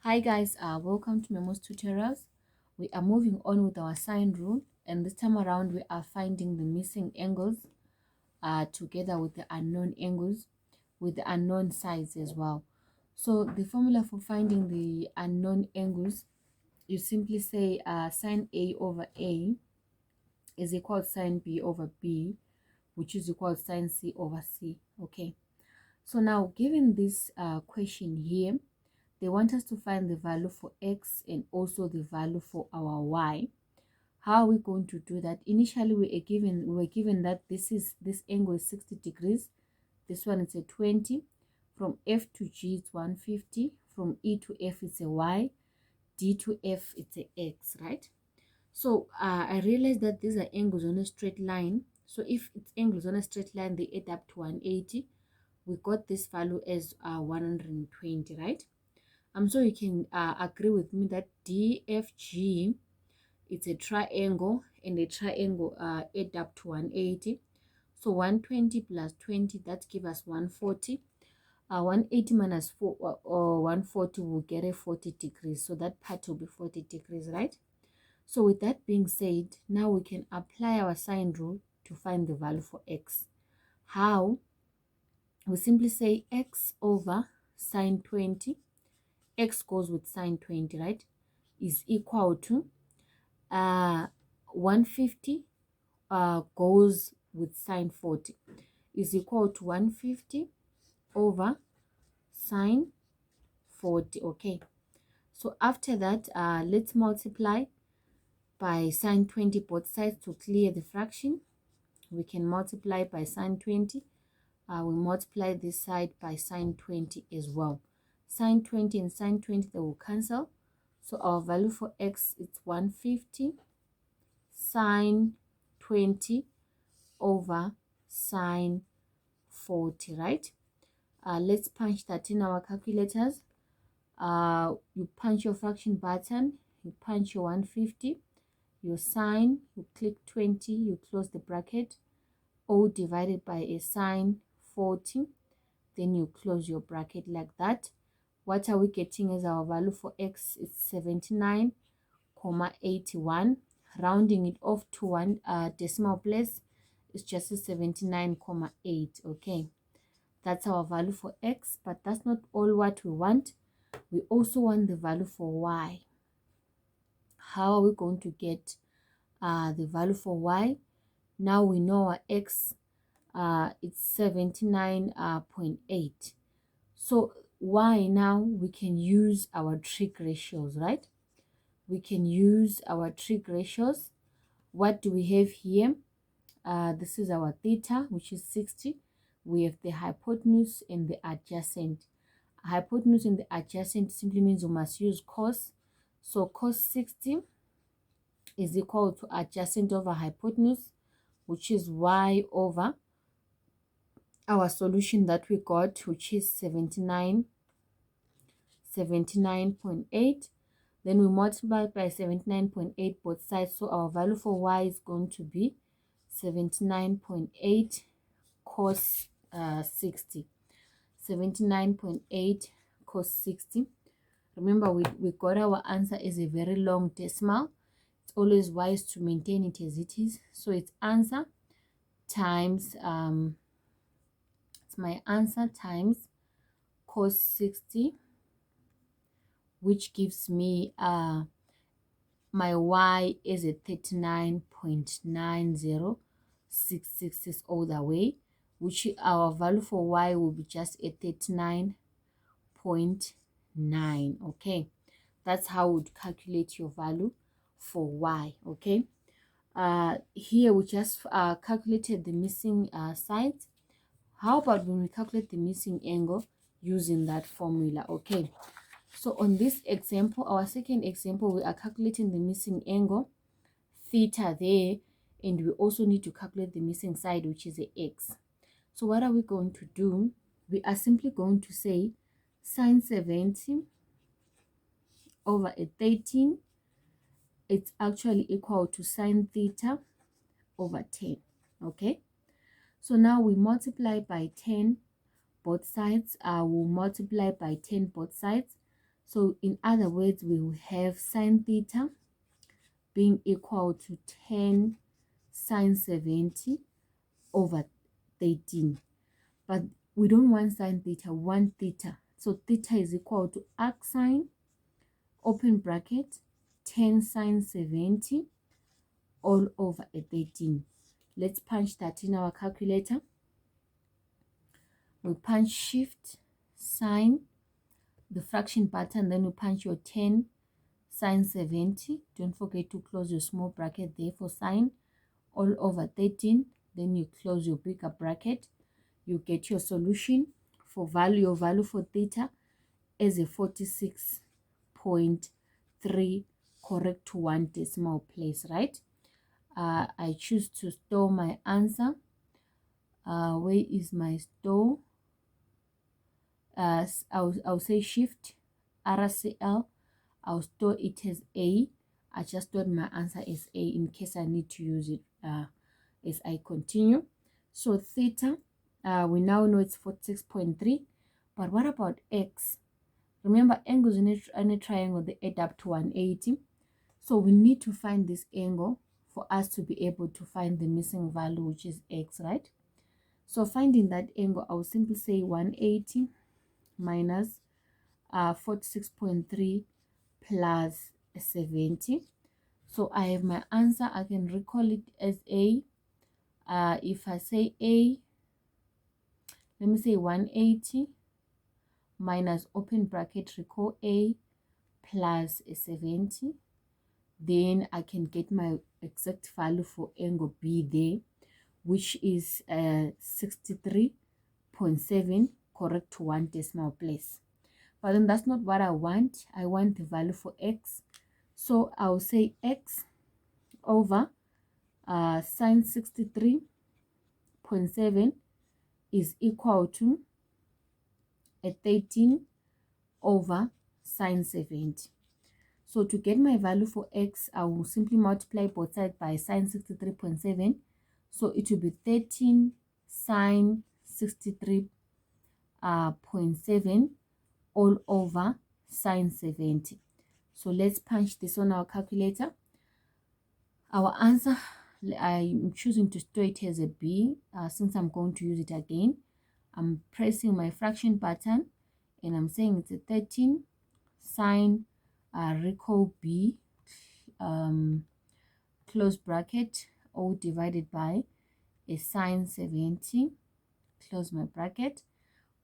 Hi guys, welcome to Memo's tutorials. We are moving on with our sine rule, and this time around we are finding the missing angles together with the unknown angles with the unknown sides as well. So the formula for finding the unknown angles, you simply say sine A over A is equal to sine B over B, which is equal to sine C over C. Okay, so now given this question here, they want us to find the value for x and also the value for our y. How are we going to do that? Initially, we were given that this angle is 60 degrees. This one is a 20. From F to G, it's 150. From E to F, it's a y. D to F, it's a x, right? So I realized that these are angles on a straight line. So if it's angles on a straight line, they add up to 180. We got this value as 120, right? So you can agree with me that DFG, it's a triangle, and a triangle add up to 180. So 120 plus 20, that gives us 140. 180 minus 4 or 140 will get a 40 degrees. So that part will be 40 degrees, right? So with that being said, now we can apply our sine rule to find the value for x. How? We simply say x over sine 20. X goes with sine 20, right, is equal to 150 goes with sine 40 is equal to 150 over sine 40. Okay, so after that, let's multiply by sine 20 both sides to clear the fraction. We can multiply by sine 20. We multiply this side by sine 20 as well. Sine 20 and sine 20, they will cancel. So our value for x is 150 sine 20 over sine 40, right? Let's punch that in our calculators. You punch your fraction button, you punch your 150, your sine, you click 20, you close the bracket, O divided by a sine 40, then you close your bracket like that. What are we getting as our value for x? It's 79.81. Rounding it off to one decimal place, it's just 79.8. Okay, that's our value for x, but that's not all what we want. We also want the value for y. How are we going to get the value for y? Now we know our x, it's 79.8. So y, now we can use our trig ratios, right? We can use our trig ratios. What do we have here? This is our theta, which is 60. We have the hypotenuse and the adjacent. Hypotenuse and the adjacent simply means we must use cos. So cos 60 is equal to adjacent over hypotenuse, which is y over our solution that we got, which is 79.8. Then we multiply by 79.8 both sides. So our value for y is going to be 79.8 cos 60. 79.8 cos 60. Remember, we got our answer as a very long decimal. It's always wise to maintain it as it is. So it's answer times, it's my answer times cos 60, which gives me my y is a 39.90666 all the way, which our value for y will be just a 39.9. Okay, that's how we would calculate your value for y. Okay, here we just calculated the missing sides. How about when we calculate the missing angle using that formula? Okay, so on this example, our second example, we are calculating the missing angle, theta there, and we also need to calculate the missing side, which is a x. So what are we going to do? We are simply going to say sine 70 over a 13, it's actually equal to sine theta over 10. Okay, so now we multiply by 10 both sides. We'll multiply by 10 both sides. So in other words, we will have sine theta being equal to 10 sine 70 over 13. But we don't want sine theta, we want theta. So theta is equal to arc sine, open bracket, 10 sine 70 all over a 13. Let's punch that in our calculator. We punch shift sine, the fraction pattern, then you punch your 10 sine 70. Don't forget to close your small bracket there for sine all over 13. Then you close your bigger bracket. You get your solution for value. Your value for theta is a 46.3, correct to 1 decimal place, right? I choose to store my answer. Where is my store? I'll say shift RCL. I'll store it as A. I just stored my answer as A in case I need to use it as I continue. So theta, we now know it's 46.3. But what about x? Remember, angles in a triangle, they add up to 180. So we need to find this angle for us to be able to find the missing value, which is x, right? So finding that angle, I will simply say 180 minus 46.3 plus 70. So I have my answer. I can recall it as A. If I say A, let me say 180 minus open bracket, recall A, plus 70. Then I can get my exact value for angle B there, which is 63.7, correct to 1 decimal place. But then that's not what I want. I want the value for x. So I'll say x over sine 63.7 is equal to a 13 over sine 70. So to get my value for x, I will simply multiply both sides by sine 63.7. So it will be 13 sine 63.7 all over sine 70. So let's punch this on our calculator. Our answer, I'm choosing to store it as a B since I'm going to use it again. I'm pressing my fraction pattern and I'm saying it's a 13 sine recall B close bracket, O divided by a sine 70, close my bracket.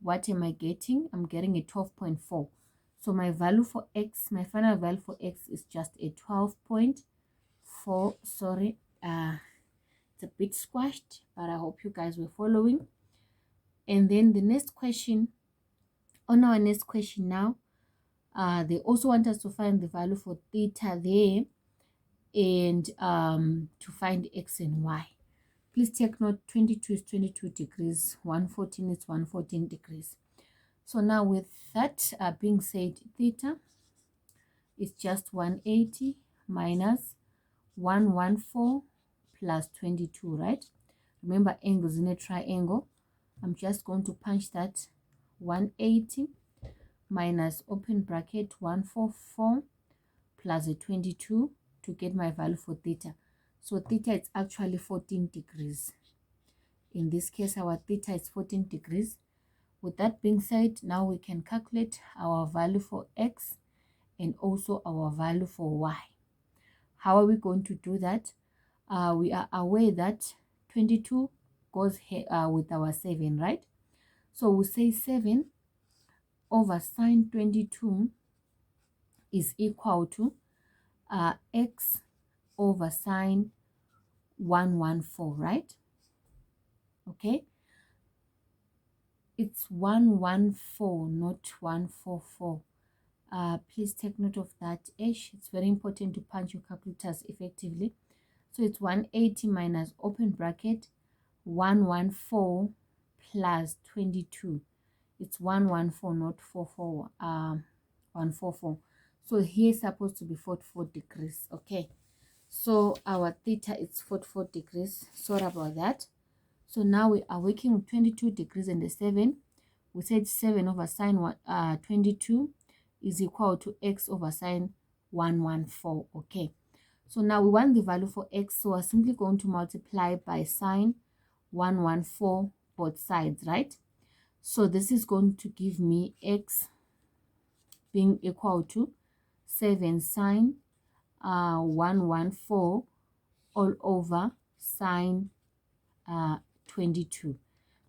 What am I getting? I'm getting a 12.4. So my value for x, my final value for x is just a 12.4. Sorry, it's a bit squashed, but I hope you guys were following. And then the next question, on our next question now, they also want us to find the value for theta there and to find x and y. Please take note, 22 is 22 degrees, 114 is 114 degrees. So now with that being said, theta is just 180 minus 114 plus 22, right? Remember, angles in a triangle. I'm just going to punch that 180 minus open bracket 144 plus a 22 to get my value for theta. So theta is actually 14 degrees. In this case, our theta is 14 degrees. With that being said, now we can calculate our value for x and also our value for y. How are we going to do that? We are aware that 22 goes here, with our 7, right? So we say 7 over sine 22 is equal to x over sine 114, right? Okay, it's 114, not 144. Please take note of that. It's very important to punch your calculators effectively. So it's 180 minus open bracket 114 plus 22. It's 114, not 144. So here is supposed to be 44 degrees. Okay, so our theta is 44 degrees. Sorry about that. So now we are working with 22 degrees and the 7. We said 7 over sine 22 is equal to x over sine 114. Okay, so now we want the value for x, so we're simply going to multiply by sine 114 both sides, right? So this is going to give me x being equal to 7 sine 114 all over sine 22.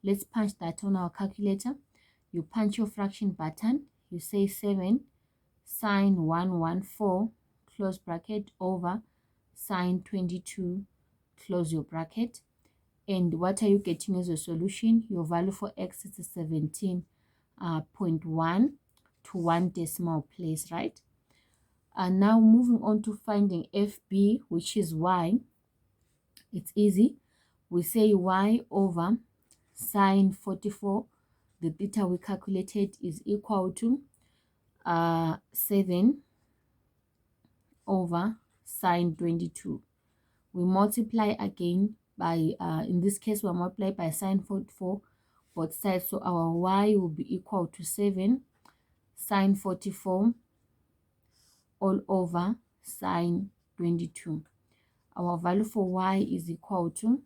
Let's punch that on our calculator. You punch your fraction button, you say 7 sine 114 close bracket over sine 22 close your bracket. And what are you getting as a solution? Your value for x is 17.1 to 1 decimal place, right? And now moving on to finding FB, which is y. It's easy. We say y over sine 44, the theta we calculated, is equal to 7 over sine 22. We multiply again by, in this case, we multiply by sine 44 both sides. So our y will be equal to 7 sine 44 all over sine 22. Our value for y is equal to,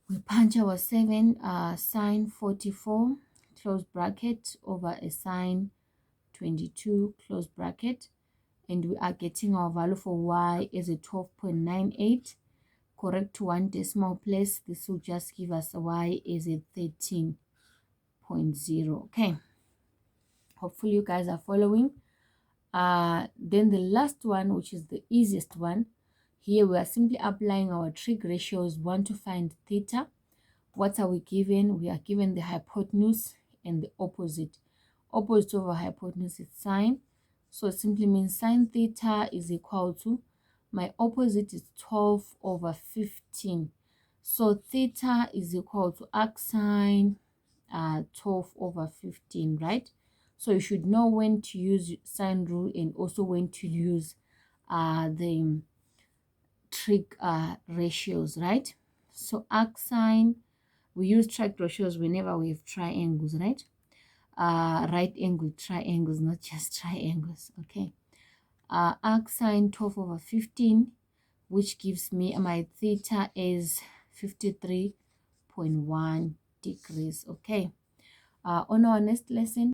we punch our 7 sine 44 close bracket over a sine 22 close bracket, and we are getting our value for y is a 12.98. Correct to 1 decimal place, this will just give us a y is a 13.0. Okay, hopefully you guys are following. Then the last one, which is the easiest one, here we are simply applying our trig ratios. We want to find theta. What are we given? We are given the hypotenuse and the opposite. Opposite over hypotenuse is sine. So it simply means sine theta is equal to, my opposite is 12 over 15. So theta is equal to arc sine 12 over 15, right? So you should know when to use sine rule and also when to use the trig ratios, right? So arc sine, we use trig ratios whenever we have triangles, right? Right angle triangles, not just triangles. Okay, arc sine 12 over 15, which gives me my theta is 53.1 degrees. Okay, on our next lesson